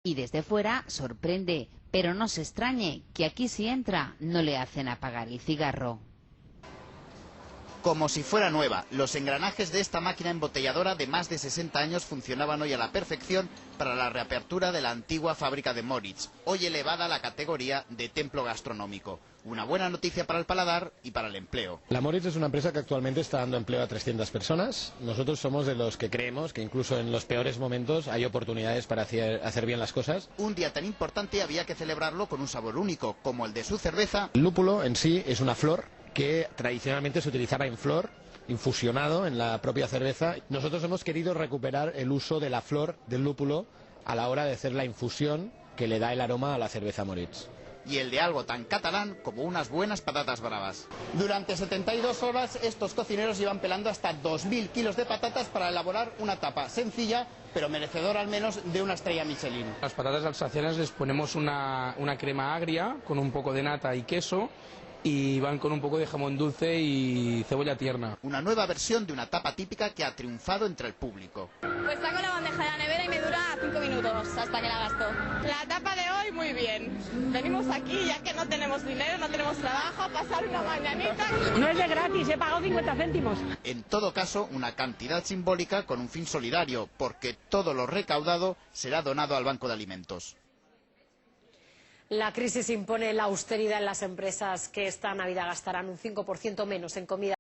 Y desde fuera sorprende, pero no se extrañe que aquí si entra no le hacen apagar el cigarro. Como si fuera nueva, los engranajes de esta máquina embotelladora de más de 60 años funcionaban hoy a la perfección para la reapertura de la antigua fábrica de Moritz, hoy elevada a la categoría de templo gastronómico. Una buena noticia para el paladar y para el empleo. La Moritz es una empresa que actualmente está dando empleo a 300 personas. Nosotros somos de los que creemos que incluso en los peores momentos hay oportunidades para hacer bien las cosas. Un día tan importante había que celebrarlo con un sabor único, como el de su cerveza. El lúpulo en sí es una flor que tradicionalmente se utilizaba en flor, infusionado en la propia cerveza. Nosotros hemos querido recuperar el uso de la flor del lúpulo a la hora de hacer la infusión que le da el aroma a la cerveza Moritz. Y el de algo tan catalán como unas buenas patatas bravas. Durante 72 horas estos cocineros llevan pelando hasta 2000 kilos de patatas para elaborar una tapa sencilla, pero merecedora al menos de una estrella Michelin. Las patatas alsacianas les ponemos una crema agria con un poco de nata y queso, y van con un poco de jamón dulce y cebolla tierna. Una nueva versión de una tapa típica que ha triunfado entre el público. Pues saco la bandeja de la nevera y me dura 5 minutos hasta que la gasto. La tapa de hoy muy bien. Venimos aquí ya que no tenemos dinero, no tenemos trabajo, a pasar una mañanita. No es de gratis, he pagado 50 céntimos. En todo caso, una cantidad simbólica con un fin solidario, porque todo lo recaudado será donado al Banco de Alimentos. La crisis impone la austeridad en las empresas que esta Navidad gastarán un 5% menos en comida.